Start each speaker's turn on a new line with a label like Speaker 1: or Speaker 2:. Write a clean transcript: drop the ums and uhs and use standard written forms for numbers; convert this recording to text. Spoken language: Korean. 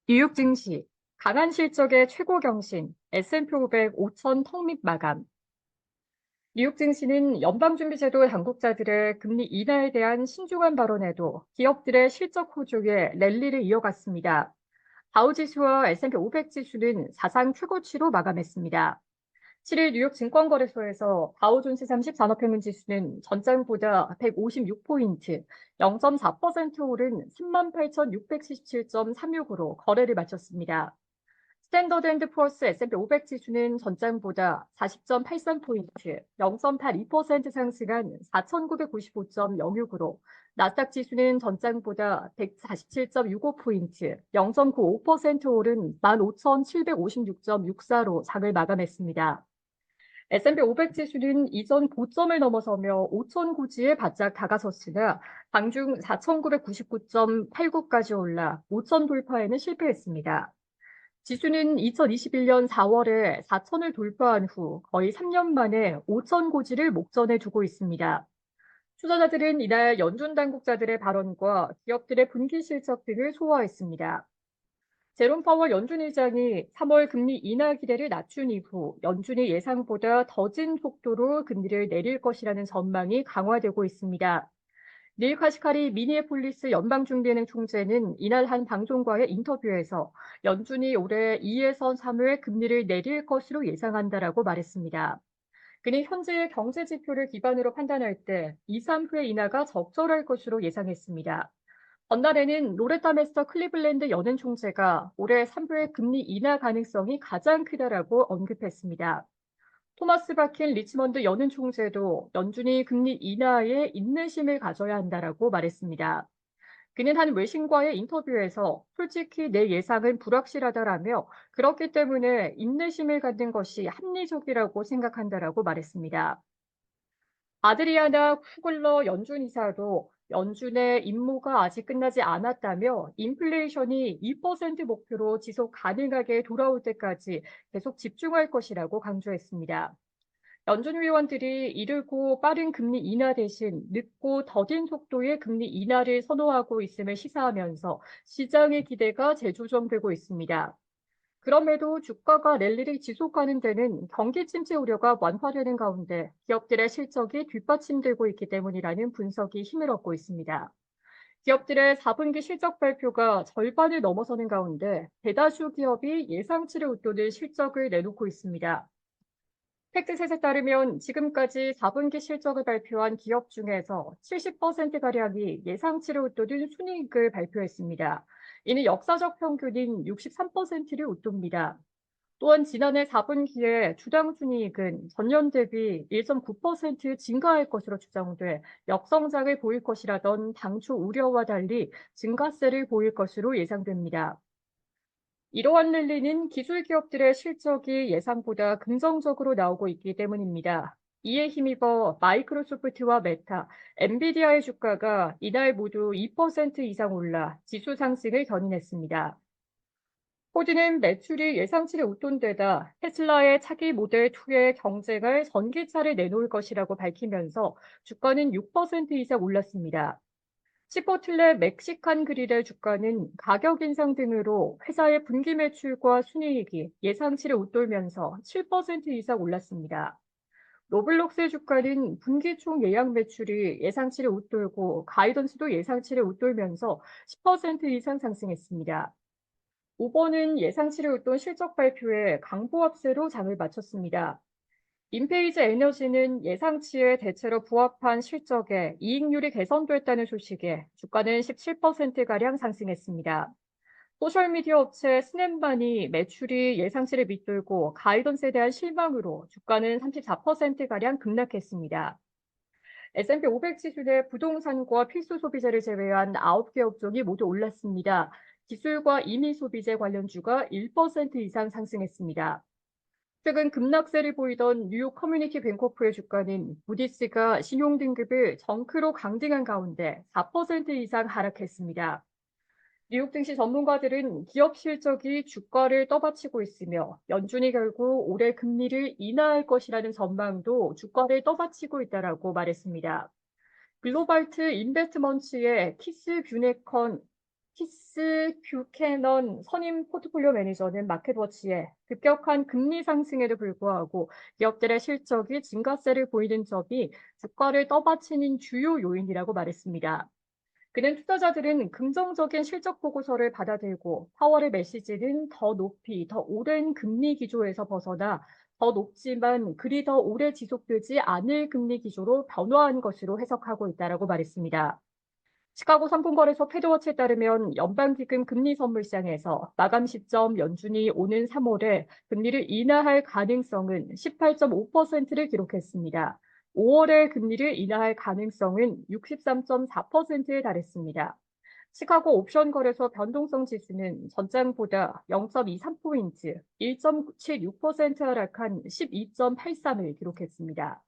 Speaker 1: 뉴욕 증시, 강한 실적의 최고 경신, S&P 500 5천 턱밑 마감. 뉴욕 증시는 연방준비제도 당국자들의 금리 인하에 대한 신중한 발언에도 기업들의 실적 호조에 랠리를 이어갔습니다. 다우지수와 S&P 500 지수는 사상 최고치로 마감했습니다. 7일 뉴욕 증권거래소에서 다우존스 30 산업평균 지수는 전장보다 156포인트, 0.4% 오른 38,677.36으로 거래를 마쳤습니다. 스탠더드 앤드 푸어스 S&P 500 지수는 전장보다 40.83포인트, 0.82% 상승한 4,995.06으로 나스닥 지수는 전장보다 147.65포인트, 0.95% 오른 15,756.64로 장을 마감했습니다. S&P 500 지수는 이전 고점을 넘어서며 5천 고지에 바짝 다가섰으나 방중 4,999.89까지 올라 5천 돌파에는 실패했습니다. 지수는 2021년 4월에 4천을 돌파한 후 거의 3년 만에 5천 고지를 목전에 두고 있습니다. 투자자들은 이날 연준 당국자들의 발언과 기업들의 분기 실적 등을 소화했습니다. 제롬 파월 연준 의장이 3월 금리 인하 기대를 낮춘 이후 연준이 예상보다 더딘 속도로 금리를 내릴 것이라는 전망이 강화되고 있습니다. 닐 카시카리 미니애폴리스 연방준비은행 총재는 이날 한 방송과의 인터뷰에서 연준이 올해 2에서 3회 금리를 내릴 것으로 예상한다라고 말했습니다. 그는 현재의 경제 지표를 기반으로 판단할 때 2, 3회 인하가 적절할 것으로 예상했습니다. 전날에는 로레타 메스터 클리블랜드 연은 총재가 올해 3회 금리 인하 가능성이 가장 크다라고 언급했습니다. 토마스 바킨 리치먼드 연은 총재도 연준이 금리 인하에 인내심을 가져야 한다라고 말했습니다. 그는 한 외신과의 인터뷰에서 솔직히 내 예상은 불확실하다라며 그렇기 때문에 인내심을 갖는 것이 합리적이라고 생각한다라고 말했습니다. 아드리아나 쿠글러 연준 이사도 연준의 임무가 아직 끝나지 않았다며 인플레이션이 2% 목표로 지속 가능하게 돌아올 때까지 계속 집중할 것이라고 강조했습니다. 연준 위원들이 이르고 빠른 금리 인하 대신 늦고 더딘 속도의 금리 인하를 선호하고 있음을 시사하면서 시장의 기대가 재조정되고 있습니다. 그럼에도 주가가 랠리를 지속하는 데는 경기 침체 우려가 완화되는 가운데 기업들의 실적이 뒷받침되고 있기 때문이라는 분석이 힘을 얻고 있습니다. 기업들의 4분기 실적 발표가 절반을 넘어서는 가운데 대다수 기업이 예상치를 웃도는 실적을 내놓고 있습니다. 팩트셋에 따르면 지금까지 4분기 실적을 발표한 기업 중에서 70%가량이 예상치를 웃도는 순이익을 발표했습니다. 이는 역사적 평균인 63%를 웃돕니다. 또한 지난해 4분기에 주당 순이익은 전년 대비 1.9% 증가할 것으로 추정돼 역성장을 보일 것이라던 당초 우려와 달리 증가세를 보일 것으로 예상됩니다. 이러한 랠리는 기술 기업들의 실적이 예상보다 긍정적으로 나오고 있기 때문입니다. 이에 힘입어 마이크로소프트와 메타, 엔비디아의 주가가 이날 모두 2% 이상 올라 지수 상승을 견인했습니다. 포드는 매출이 예상치를 웃돈 데다 테슬라의 차기 모델 2의 경쟁할 전기차를 내놓을 것이라고 밝히면서 주가는 6% 이상 올랐습니다. 치포틀레 멕시칸 그릴의 주가는 가격 인상 등으로 회사의 분기 매출과 순이익이 예상치를 웃돌면서 7% 이상 올랐습니다. 로블록스의 주가는 분기 총 예약 매출이 예상치를 웃돌고 가이던스도 예상치를 웃돌면서 10% 이상 상승했습니다. 우버는 예상치를 웃돈 실적 발표에 강보합세로 장을 마쳤습니다. 인페이즈 에너지는 예상치에 대체로 부합한 실적에 이익률이 개선됐다는 소식에 주가는 17%가량 상승했습니다. 소셜미디어 업체 스냅만이 매출이 예상치를 밑돌고 가이던스에 대한 실망으로 주가는 34%가량 급락했습니다. S&P 500 지수의 부동산과 필수 소비재를 제외한 9개 업종이 모두 올랐습니다. 기술과 이미 소비재 관련주가 1% 이상 상승했습니다. 최근 급락세를 보이던 뉴욕 커뮤니티 뱅코프의 주가는 무디스가 신용 등급을 정크로 강등한 가운데 4% 이상 하락했습니다. 뉴욕 증시 전문가들은 기업 실적이 주가를 떠받치고 있으며 연준이 결국 올해 금리를 인하할 것이라는 전망도 주가를 떠받치고 있다라고 말했습니다. 글로발트 인베스트먼츠의 키스 뷰네컨 키스 뷰캐넌 선임 포트폴리오 매니저는 마켓워치에 급격한 금리 상승에도 불구하고 기업들의 실적이 증가세를 보이는 점이 주가를 떠받치는 주요 요인이라고 말했습니다. 그는 투자자들은 긍정적인 실적 보고서를 받아들고 파월의 메시지는 더 높이, 더 오랜 금리 기조에서 벗어나 더 높지만 그리 더 오래 지속되지 않을 금리 기조로 변화한 것으로 해석하고 있다라고 말했습니다. 시카고 상품거래소 패드워치에 따르면 연방기금 금리 선물 시장에서 마감 시점 연준이 오는 3월에 금리를 인하할 가능성은 18.5%를 기록했습니다. 5월에 금리를 인하할 가능성은 63.4%에 달했습니다. 시카고 옵션 거래소 변동성 지수는 전장보다 0.23포인트, 1.76% 하락한 12.83을 기록했습니다.